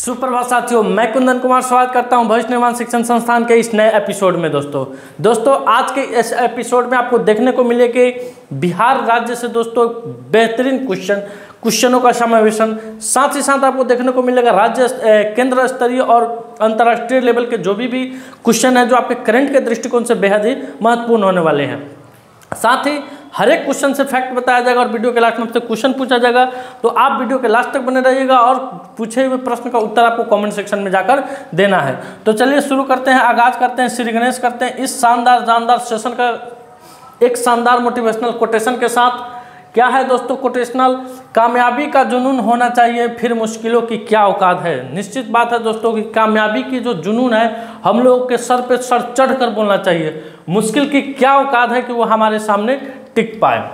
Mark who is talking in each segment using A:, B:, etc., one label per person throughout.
A: सुप्रभात साथियों, मैं कुंदन कुमार स्वागत करता हूं भविष्य निर्माण शिक्षण संस्थान के इस नए एपिसोड में। दोस्तों आज के इस एपिसोड में आपको देखने को मिले कि बिहार राज्य से दोस्तों बेहतरीन क्वेश्चनों का समावेशन, साथ ही साथ आपको देखने को मिलेगा राज्य केंद्र स्तरीय और अंतर्राष्ट्रीय लेवल के जो भी क्वेश्चन है जो आपके करंट के दृष्टिकोण से बेहद ही महत्वपूर्ण होने वाले हैं। साथ ही हर एक क्वेश्चन से फैक्ट बताया जाएगा और वीडियो के लास्ट में आपसे क्वेश्चन पूछा जाएगा, तो आप वीडियो के लास्ट तक बने रहिएगा और पूछे हुए प्रश्न का उत्तर आपको कमेंट सेक्शन में जाकर देना है। तो चलिए शुरू करते हैं, आगाज करते हैं, श्री गणेश करते हैं इस शानदार सेशन का एक शानदार मोटिवेशनल कोटेशन के साथ। क्या है दोस्तों कोटेशनल? कामयाबी का जुनून होना चाहिए, फिर मुश्किलों की क्या औकात है। निश्चित बात है दोस्तों कि कामयाबी की जो जुनून है हम लोगों के सर पे सर चढ़ कर बोलना चाहिए। मुश्किल की क्या औकात है कि वो हमारे सामने टिक पाए।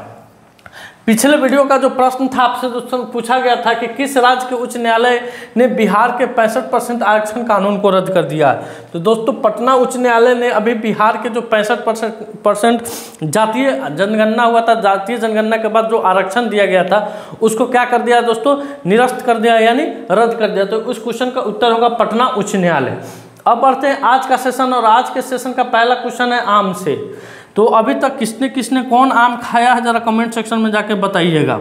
A: पिछले वीडियो का जो प्रश्न था आपसे दोस्तों पूछा गया था कि किस राज्य के उच्च न्यायालय ने बिहार के 65% आरक्षण कानून को रद्द कर दिया। तो दोस्तों पटना उच्च न्यायालय ने अभी बिहार के जो 65% जातीय जनगणना हुआ था, जातीय जनगणना के बाद जो आरक्षण दिया गया था उसको क्या कर दिया दोस्तों? निरस्त कर दिया, यानी रद्द कर दिया। तो उस क्वेश्चन का उत्तर होगा पटना उच्च न्यायालय। अब बढ़ते हैं आज का सेशन, और आज के सेशन का पहला क्वेश्चन है आम से। तो अभी तक किसने किसने कौन आम खाया है जरा कमेंट सेक्शन में जाके बताइएगा।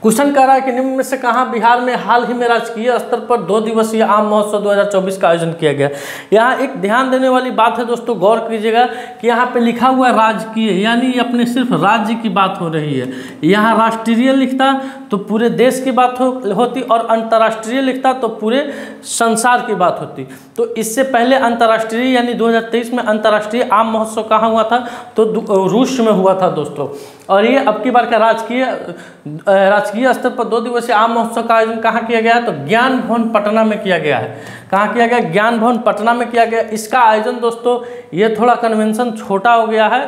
A: क्वेश्चन कह रहा है कि निम्न में से कहाँ बिहार में हाल ही में राजकीय स्तर पर 2 दिवसीय आम महोत्सव 2024 का आयोजन किया गया। यहाँ एक ध्यान देने वाली बात है दोस्तों, गौर कीजिएगा कि यहाँ पे लिखा हुआ है राजकीय, यानी अपने सिर्फ राज्य की बात हो रही है। यहाँ राष्ट्रीय लिखता तो पूरे देश की बात होती, और अंतर्राष्ट्रीय लिखता तो पूरे संसार की बात होती। तो इससे पहले अंतर्राष्ट्रीय यानी 2023 में अंतर्राष्ट्रीय आम महोत्सव कहाँ हुआ था? तो रूस में हुआ था दोस्तों। और ये अब की बार का राजकीय स्तर पर 2 दिवसीय आम महोत्सव का आयोजन कहाँ किया गया है? तो ज्ञान भवन पटना में किया गया है। कहाँ किया गया? ज्ञान भवन पटना में किया गया। इसका आयोजन दोस्तों ये थोड़ा कन्वेंशन छोटा हो गया है,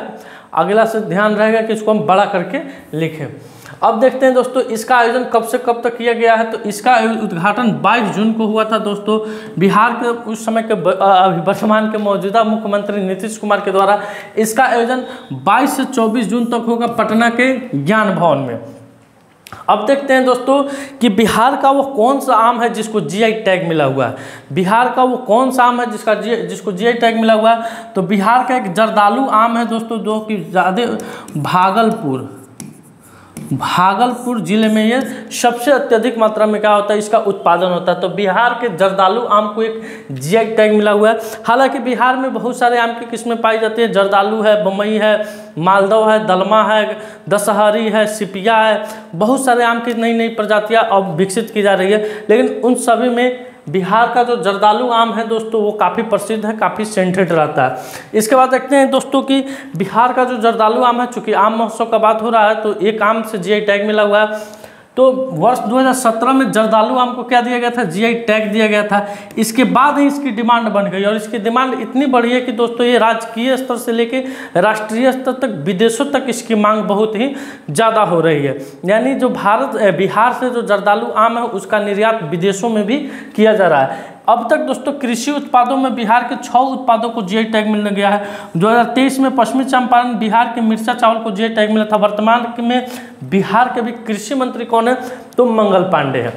A: अगला से ध्यान रहेगा कि इसको हम बड़ा करके लिखें। अब देखते हैं दोस्तों इसका आयोजन कब से कब तक किया गया है। तो इसका उद्घाटन 22 जून को हुआ था दोस्तों। बिहार के उस समय के वर्तमान के मौजूदा मुख्यमंत्री नीतीश कुमार के द्वारा इसका आयोजन 22 से 24 जून तक होगा पटना के ज्ञान भवन में। अब देखते हैं दोस्तों कि बिहार का वो कौन सा आम है जिसको जीआई टैग मिला हुआ है। बिहार का वो कौन सा आम है जिसको जीआई टैग मिला हुआ है? तो बिहार का एक जर्दालू आम है दोस्तों, जो कि ज़्यादा भागलपुर जिले में ये सबसे अत्यधिक मात्रा में क्या होता है, इसका उत्पादन होता है। तो बिहार के जर्दालू आम को एक जीआई टैग मिला हुआ है। हालांकि बिहार में बहुत सारे आम की किस्में पाई जाती हैं, जर्दालू है, बम्बई है, मालदह है, दलमा है, दशहरी है, सिपिया है, बहुत सारे आम की नई प्रजातियाँ अब विकसित की जा रही है। लेकिन उन सभी में बिहार का जो जर्दालू आम है दोस्तों वो काफ़ी प्रसिद्ध है, काफ़ी सेंटेड रहता है। इसके बाद देखते हैं दोस्तों कि बिहार का जो जर्दालू आम है, चूँकि आम महोत्सव का बात हो रहा है तो एक आम से जीआई टैग मिला हुआ है। तो वर्ष 2017 में जर्दालू आम को क्या दिया गया था? जीआई टैग दिया गया था। इसके बाद ही इसकी डिमांड बन गई, और इसकी डिमांड इतनी बढ़ी है कि दोस्तों ये राजकीय स्तर से लेके राष्ट्रीय स्तर तक, विदेशों तक इसकी मांग बहुत ही ज़्यादा हो रही है। यानी जो बिहार से जो जर्दालू आम है उसका निर्यात विदेशों में भी किया जा रहा है। अब तक दोस्तों कृषि उत्पादों में बिहार के 6 उत्पादों को जीआई टैग मिल गया है। 2023 में पश्चिमी चंपारण बिहार के मिर्चा चावल को जीआई टैग मिला था। वर्तमान में बिहार के भी कृषि मंत्री कौन है? तो मंगल पांडे हैं।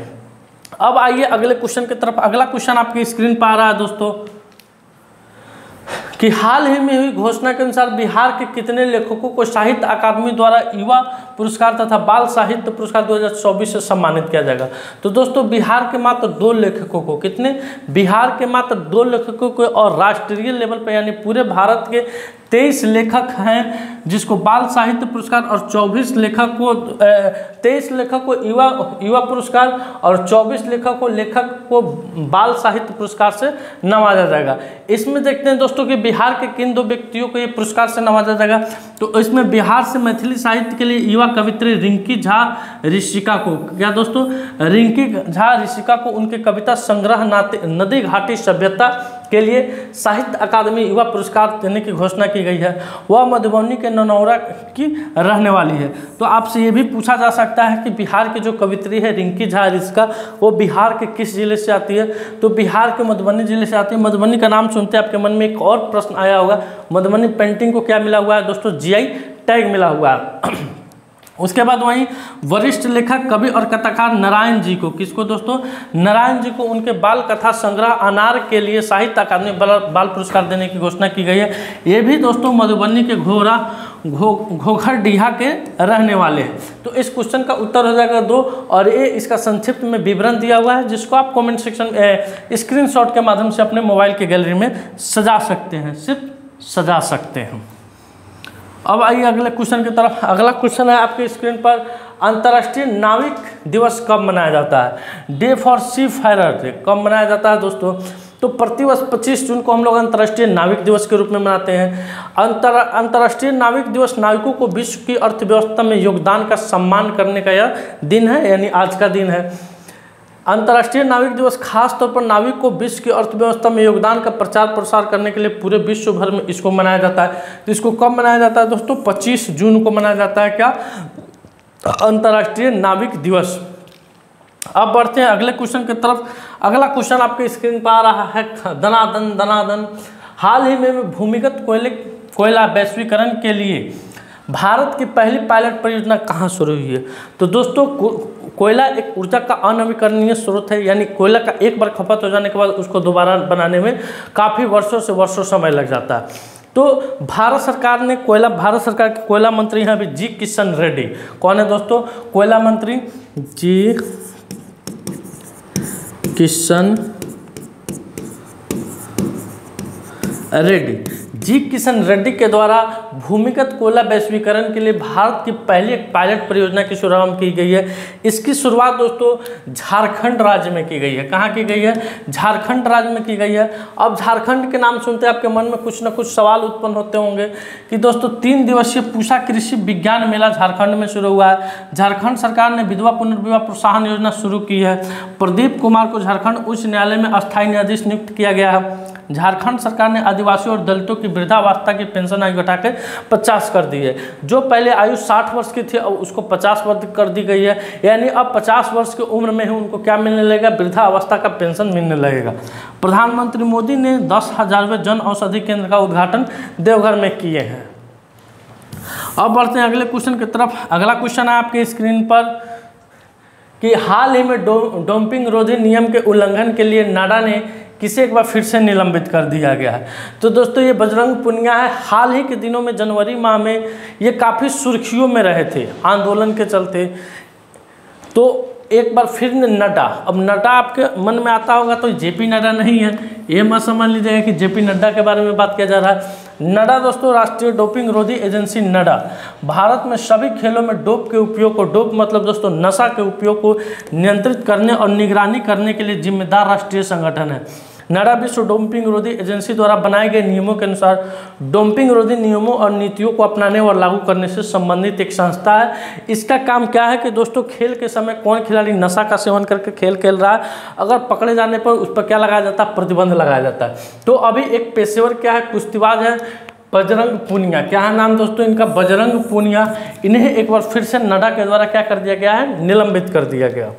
A: अब आइए अगले क्वेश्चन की तरफ। अगला क्वेश्चन आपकी स्क्रीन पर आ रहा है दोस्तों कि हाल ही में हुई घोषणा के अनुसार बिहार के कितने लेखकों को साहित्य अकादमी द्वारा युवा पुरस्कार तथा बाल साहित्य पुरस्कार 2024 से सम्मानित किया जाएगा। तो दोस्तों बिहार के मात्र 2 लेखकों को, कितने? बिहार के मात्र 2 लेखकों को, और राष्ट्रीय लेवल पर यानी पूरे भारत के 23 लेखक हैं जिसको बाल साहित्य पुरस्कार, और 23 लेखक को युवा पुरस्कार और 24 लेखक को बाल साहित्य पुरस्कार से नवाजा जाएगा। इसमें देखते हैं दोस्तों कि बिहार के किन 2 व्यक्तियों को ये पुरस्कार से नवाजा जाएगा। तो इसमें बिहार से मैथिली साहित्य के लिए युवा कवित्री रिंकी झा ऋषिका को, क्या दोस्तों? रिंकी झा ऋषिका को उनके कविता संग्रह नदी घाटी सभ्यता के लिए साहित्य अकादमी युवा पुरस्कार देने की घोषणा की गई है। वह मधुबनी के ननौरा की रहने वाली है। तो आपसे ये भी पूछा जा सकता है कि बिहार की जो कवित्री है रिंकी झा ऋषिका, वो बिहार के किस जिले से आती है? तो बिहार के मधुबनी जिले से आती है। मधुबनी का नाम सुनते आपके मन में एक और प्रश्न आया होगा, मधुबनी पेंटिंग को क्या मिला हुआ है दोस्तों? जीआई टैग मिला हुआ है। उसके बाद वहीं वरिष्ठ लेखक, कवि और कथाकार नारायण जी को, किसको दोस्तों, नारायण जी को उनके बाल कथा संग्रह अनार के लिए साहित्य अकादमी बाल पुरस्कार देने की घोषणा की गई है। ये भी दोस्तों मधुबनी के घोघरडीहा के रहने वाले हैं। तो इस क्वेश्चन का उत्तर हो जाएगा 2, और ये इसका संक्षिप्त में विवरण दिया हुआ है, जिसको आप कमेंट सेक्शन स्क्रीनशॉट के माध्यम से अपने मोबाइल के गैलरी में सजा सकते हैं, सिर्फ सजा सकते हैं। अब आइए अगले क्वेश्चन की तरफ। अगला क्वेश्चन है आपके स्क्रीन पर, अंतर्राष्ट्रीय नाविक दिवस कब मनाया जाता है? डे फॉर सी फायरर कब मनाया जाता है दोस्तों? तो प्रतिवर्ष 25 जून को हम लोग अंतर्राष्ट्रीय नाविक दिवस के रूप में मनाते हैं। अंतर्राष्ट्रीय नाविक दिवस नाविकों को विश्व की अर्थव्यवस्था में योगदान का सम्मान करने का यह दिन है, यानी आज का दिन है। अंतर्राष्ट्रीय नाविक दिवस खास तौर पर नाविक को विश्व की अर्थव्यवस्था में योगदान का प्रचार प्रसार करने के लिए पूरे विश्व भर में इसको मनाया जाता है। तो इसको कब मनाया जाता है दोस्तों? 25 जून को मनाया जाता है क्या? अंतर्राष्ट्रीय नाविक दिवस। अब बढ़ते हैं अगले क्वेश्चन की तरफ। अगला क्वेश्चन आपके स्क्रीन पर आ रहा है, दनादन। हाल ही में भूमिगत कोयला वैश्वीकरण के लिए भारत की पहली पायलट परियोजना कहाँ शुरू हुई है? तो दोस्तों कोयला एक ऊर्जा का अनवीकरणीय स्रोत है, यानी कोयला का एक बार खपत हो जाने के बाद उसको दोबारा बनाने में काफ़ी वर्षों समय लग जाता है। तो भारत सरकार के कोयला मंत्री हैं अभी जी किशन रेड्डी। कौन है दोस्तों? कोयला मंत्री जी किशन रेड्डी। जी किशन रेड्डी के द्वारा भूमिगत कोयला वैश्वीकरण के लिए भारत की पहली एक पायलट परियोजना की शुरुआत की गई है। इसकी शुरुआत दोस्तों झारखंड राज्य में की गई है। कहाँ की गई है? झारखंड राज्य में की गई है। अब झारखंड के नाम सुनते आपके मन में कुछ न कुछ सवाल उत्पन्न होते होंगे कि दोस्तों 3 दिवसीय पूसा कृषि विज्ञान मेला झारखंड में शुरू हुआ है। झारखंड सरकार ने विधवा पुनर्विवाह प्रोत्साहन योजना शुरू की है। प्रदीप कुमार को झारखंड उच्च न्यायालय में अस्थायी न्यायाधीश नियुक्त किया गया है। झारखंड सरकार ने आदिवासियों और दलितों की वृद्धावस्था की पेंशन आयु घटाकर 50 कर दी है। जो पहले आयु 60 वर्ष की थी अब उसको 50 वर्ष कर दी गई है, यानी अब 50 वर्ष की उम्र में ही उनको क्या मिलने लगेगा? वृद्धावस्था का पेंशन मिलने लगेगा। प्रधानमंत्री मोदी ने 10,000वें जन औषधि केंद्र का उद्घाटन देवघर में किए हैं। अब बढ़ते हैं अगले क्वेश्चन की तरफ। अगला क्वेश्चन है आपके स्क्रीन पर कि हाल ही में डोपिंग रोधी नियम के उल्लंघन के लिए नाडा ने किसे एक बार फिर से निलंबित कर दिया गया है? तो दोस्तों ये बजरंग पुनिया है। हाल ही के दिनों में जनवरी माह में ये काफ़ी सुर्खियों में रहे थे आंदोलन के चलते। तो एक बार फिर नड्डा, अब नड्डा आपके मन में आता होगा तो जेपी नड्डा नहीं है, ये मत समझ लीजिएगा कि जेपी नड्डा के बारे में बात किया जा रहा है। नड्डा दोस्तों राष्ट्रीय डोपिंग रोधी एजेंसी नड्डा भारत में सभी खेलों में डोप के उपयोग को, डोप मतलब दोस्तों नशा के उपयोग को नियंत्रित करने और निगरानी करने के लिए जिम्मेदार राष्ट्रीय संगठन है। नड्डा विश्व डोपिंग रोधी एजेंसी द्वारा बनाए गए नियमों के अनुसार डोपिंग रोधी नियमों और नीतियों को अपनाने और लागू करने से संबंधित एक संस्था है। इसका काम क्या है कि दोस्तों खेल के समय कौन खिलाड़ी नशा का सेवन करके खेल खेल रहा है, अगर पकड़े जाने पर उस पर क्या लगाया जाता है? प्रतिबंध लगाया जाता है। तो अभी एक पेशेवर क्या है, कुश्तीबाज है बजरंग पुनिया। क्या है नाम दोस्तों इनका? बजरंग पुनिया। इन्हें एक बार फिर से नड्डा के द्वारा क्या कर दिया गया है? निलंबित कर दिया गया।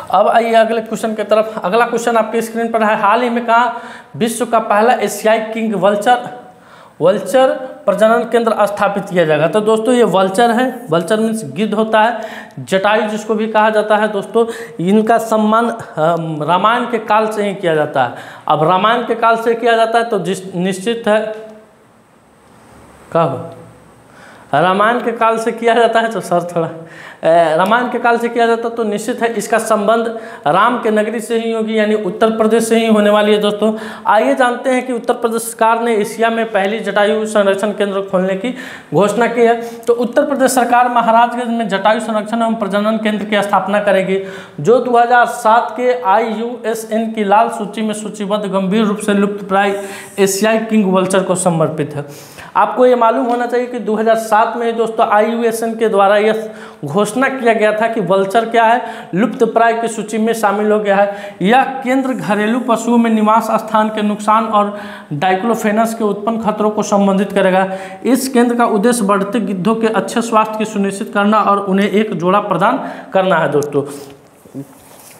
A: अब आइए अगले क्वेश्चन की तरफ। अगला क्वेश्चन आपके स्क्रीन पर है, हाल ही में कहा विश्व का पहला एशियाई किंग वल्चर प्रजनन केंद्र स्थापित किया जाएगा? तो दोस्तों ये वल्चर है, वल्चर मीन्स गिद्ध होता है, जटायु जिसको भी कहा जाता है दोस्तों। इनका सम्मान रामायण के काल से ही किया जाता है। अब रामायण के काल से किया जाता है तो निश्चित है कब रामायण के काल से किया जाता है, तो सर थोड़ा रामायण के काल से किया जाता है तो निश्चित है इसका संबंध राम के नगरी से ही होगी, यानी उत्तर प्रदेश से ही होने वाली है दोस्तों। आइए जानते हैं कि उत्तर प्रदेश सरकार ने एशिया में पहली जटायु संरक्षण केंद्र खोलने की घोषणा की है। तो उत्तर प्रदेश सरकार महाराजगंज में जटायु संरक्षण एवं प्रजनन केंद्र की स्थापना करेगी, जो 2007 के IUCN की लाल सूची में सूचीबद्ध गंभीर रूप से लुप्तप्राय एशियाई किंग वल्चर को समर्पित है। आपको ये मालूम होना चाहिए कि 2007 में दोस्तों IUCN के द्वारा यह घोषणा किया गया था कि वल्चर क्या है, लुप्तप्राय की सूची में शामिल हो गया है। यह केंद्र घरेलू पशुओं में निवास स्थान के नुकसान और डाइक्लोफेनस के उत्पन्न खतरों को संबोधित करेगा। इस केंद्र का उद्देश्य बढ़ते गिद्धों के अच्छे स्वास्थ्य की सुनिश्चित करना और उन्हें एक जोड़ा प्रदान करना है दोस्तों।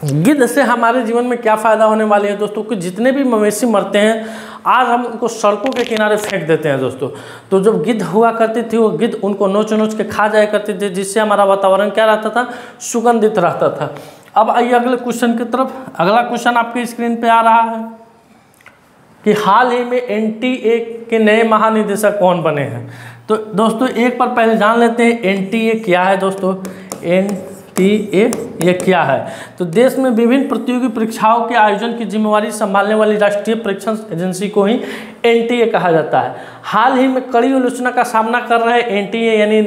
A: गिद्ध से हमारे जीवन में क्या फ़ायदा होने वाली है दोस्तों कि जितने भी मवेशी मरते हैं आज हम उनको सड़कों के किनारे फेंक देते हैं दोस्तों। तो जब गिद्ध हुआ करती थी वो गिद्ध उनको नोच नोच के खा जाया करते थे, जिससे हमारा वातावरण क्या रहता था, सुगंधित रहता था। अब आइए अगले क्वेश्चन की तरफ। अगला क्वेश्चन आपकी स्क्रीन पे आ रहा है कि हाल ही में NTA के नए महानिदेशक कौन बने हैं। तो दोस्तों एक बार पहले जान लेते हैं NTA क्या है दोस्तों। NTA ये क्या है? तो देश में विभिन्न प्रतियोगी परीक्षाओं के आयोजन की जिम्मेवारी संभालने वाली राष्ट्रीय परीक्षण एजेंसी को ही NTA कहा जाता है। हाल ही में कड़ी आलोचना का सामना कर रहे NTA यानी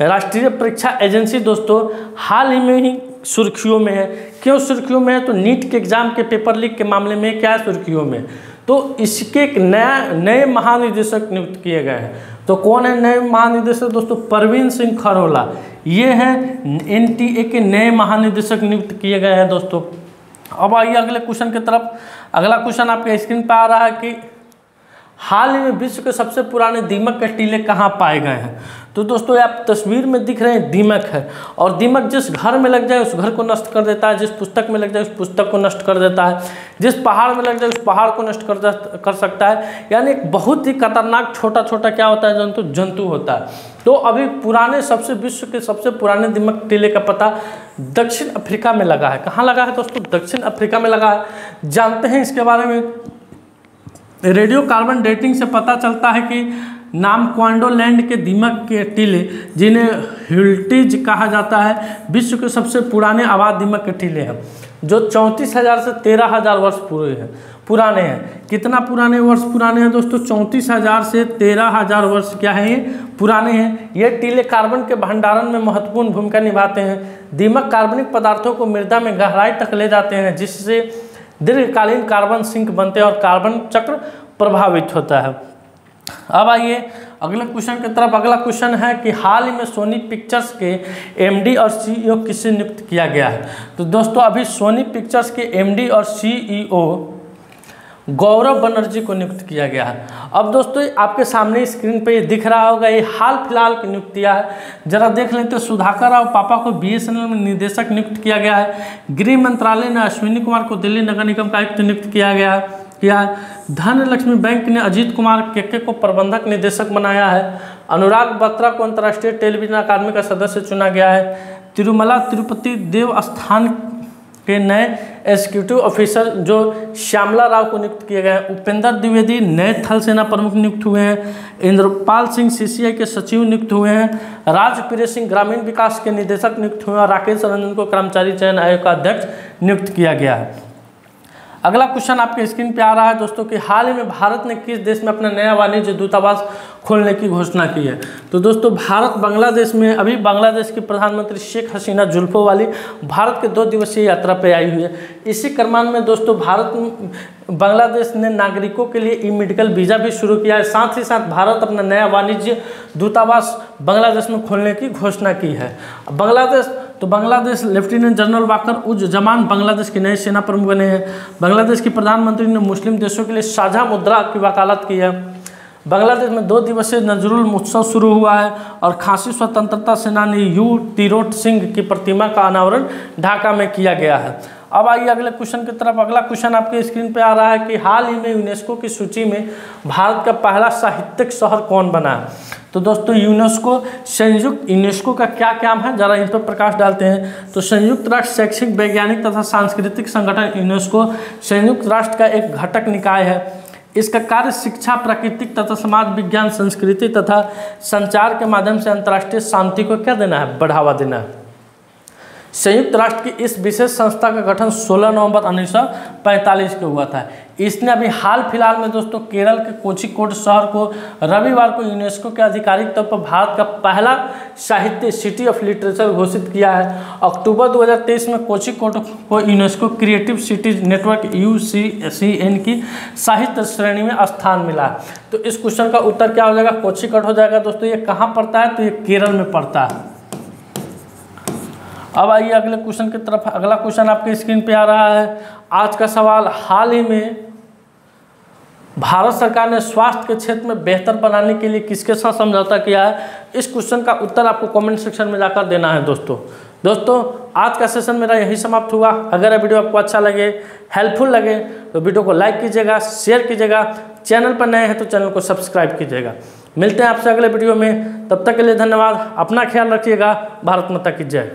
A: राष्ट्रीय परीक्षा एजेंसी दोस्तों हाल ही में ही सुर्खियों में है। क्यों सुर्खियों में है? तो नीट के एग्जाम के पेपर लीक के मामले में क्या है, सुर्खियों में। तो इसके एक नए महानिदेशक नियुक्त किए गए हैं। तो कौन है नए महानिदेशक दोस्तों? परवीन सिंह खरोला, ये हैं NTA के नए महानिदेशक नियुक्त किए गए हैं दोस्तों। अब आइए अगले क्वेश्चन की तरफ। अगला क्वेश्चन आपके स्क्रीन पर आ रहा है कि हाल ही में विश्व के सबसे पुराने दीमक के टीले कहाँ पाए गए हैं। तो दोस्तों आप तस्वीर में दिख रहे हैं दीमक है, और दीमक जिस घर में लग जाए उस घर को नष्ट कर देता है, जिस पुस्तक में लग जाए उस पुस्तक को नष्ट कर देता है, जिस पहाड़ में लग जाए उस पहाड़ को नष्ट कर सकता है। यानी एक बहुत ही खतरनाक छोटा छोटा क्या होता है, जंतु होता है। तो अभी विश्व के सबसे पुराने दीमक टीले का पता दक्षिण अफ्रीका में लगा है। कहाँ लगा है दोस्तों? दक्षिण अफ्रीका में लगा है। जानते हैं इसके बारे में। रेडियो कार्बन डेटिंग से पता चलता है कि नाम क्वांडोलैंड के दीमक के टीले, जिन्हें ह्यूल्टीज कहा जाता है, विश्व के सबसे पुराने आबाद दीमक के टीले हैं, जो 34,000 से 13,000 वर्ष पुराने हैं। कितना पुराने वर्ष पुराने हैं दोस्तों? 34,000 से 13,000 वर्ष क्या है ये पुराने हैं। ये टीले कार्बन के भंडारण में महत्वपूर्ण भूमिका निभाते हैं। दीमक कार्बनिक पदार्थों को मृदा में गहराई तक ले जाते हैं, जिससे दीर्घकालीन कार्बन सिंक बनते हैं और कार्बन चक्र प्रभावित होता है। अब आइए अगले क्वेश्चन की तरफ। अगला क्वेश्चन है कि हाल ही में सोनी पिक्चर्स के MD और CEO किसे नियुक्त किया गया है। तो दोस्तों अभी सोनी पिक्चर्स के MD और CEO गौरव बनर्जी को नियुक्त किया गया है। अब दोस्तों आपके सामने स्क्रीन पे ये दिख रहा होगा, ये हाल फिलहाल की नियुक्तियाँ है, जरा देख लेते हैं। सुधाकर राव पापा को BSNL में निदेशक नियुक्त किया गया है। गृह मंत्रालय ने अश्विनी कुमार को दिल्ली नगर निगम का आयुक्त नियुक्त किया है। धनलक्ष्मी बैंक ने अजीत कुमार केके को प्रबंधक निदेशक बनाया है। अनुराग बत्रा को अंतर्राष्ट्रीय टेलीविजन अकादमी का सदस्य चुना गया है। तिरुमला तिरुपति देवस्थान के नए एग्जीक्यूटिव ऑफिसर जो श्यामला राव को नियुक्त किए गए हैं। उपेंद्र द्विवेदी नए थल सेना प्रमुख नियुक्त हुए हैं। इंद्रपाल सिंह CCI के सचिव नियुक्त हुए हैं। राजप्रिय सिंह ग्रामीण विकास के निदेशक नियुक्त हुए हैं। और राकेश रंजन को कर्मचारी चयन आयोग का अध्यक्ष नियुक्त किया गया है। अगला क्वेश्चन आपके स्क्रीन पे आ रहा है दोस्तों कि हाल ही में भारत ने किस देश में अपना नया वाणिज्य दूतावास खोलने की घोषणा की है। तो दोस्तों भारत बांग्लादेश में, अभी बांग्लादेश की प्रधानमंत्री शेख हसीना जुल्फो वाली भारत के 2 दिवसीय यात्रा पे आई हुई है। इसी क्रम में दोस्तों बांग्लादेश ने नागरिकों के लिए ई-मेडिकल वीज़ा भी शुरू किया है। साथ ही साथ भारत अपना नया वाणिज्य दूतावास बांग्लादेश में खोलने की घोषणा की है। बांग्लादेश लेफ्टिनेंट जनरल वाकर उज़-जमान बांग्लादेश के नए सेना प्रमुख बने हैं। बांग्लादेश की प्रधानमंत्री ने मुस्लिम देशों के लिए साझा मुद्रा की वकालत की है। बांग्लादेश में 2 दिवसीय नजरुल महोत्सव शुरू हुआ है और खासी स्वतंत्रता सेनानी U तिरोट सिंह की प्रतिमा का अनावरण ढाका में किया गया है। अब आइए अगले क्वेश्चन की तरफ। अगला क्वेश्चन आपके स्क्रीन पे आ रहा है कि हाल ही में यूनेस्को की सूची में भारत का पहला साहित्यिक शहर कौन बना है। तो दोस्तों यूनेस्को का क्या काम है, जरा इन पर प्रकाश डालते हैं। तो संयुक्त राष्ट्र शैक्षिक वैज्ञानिक तथा सांस्कृतिक संगठन यूनेस्को संयुक्त राष्ट्र का एक घटक निकाय है। इसका कार्य शिक्षा, प्राकृतिक तथा समाज विज्ञान, संस्कृति तथा संचार के माध्यम से अंतर्राष्ट्रीय शांति को क्या देना है, बढ़ावा देना है। संयुक्त राष्ट्र की इस विशेष संस्था का गठन 16 नवंबर 1945 को हुआ था। इसने अभी हाल फिलहाल में दोस्तों केरल के कोझिकोड शहर को रविवार को यूनेस्को के आधिकारिक तौर पर भारत का पहला साहित्य सिटी ऑफ लिटरेचर घोषित किया है। अक्टूबर 2023 में कोझिकोड को UNESCO creative cities network UCCN की साहित्य श्रेणी में स्थान मिला है। तो इस क्वेश्चन का उत्तर क्या हो जाएगा, कोझिकोड हो जाएगा। दोस्तों ये कहाँ पड़ता है, तो ये केरल में पड़ता है। अब आइए अगले क्वेश्चन की तरफ। अगला क्वेश्चन आपके स्क्रीन पे आ रहा है। आज का सवाल, हाल ही में भारत सरकार ने स्वास्थ्य के क्षेत्र में बेहतर बनाने के लिए किसके साथ समझौता किया है। इस क्वेश्चन का उत्तर आपको कमेंट सेक्शन में जाकर देना है दोस्तों। दोस्तों आज का सेशन मेरा यही समाप्त हुआ। अगर ये वीडियो आपको अच्छा लगे, हेल्पफुल लगे तो वीडियो को लाइक कीजिएगा, शेयर कीजिएगा। चैनल पर नए हैं तो चैनल को सब्सक्राइब कीजिएगा। मिलते हैं आपसे अगले वीडियो में, तब तक के लिए धन्यवाद। अपना ख्याल रखिएगा। भारत माता की जय।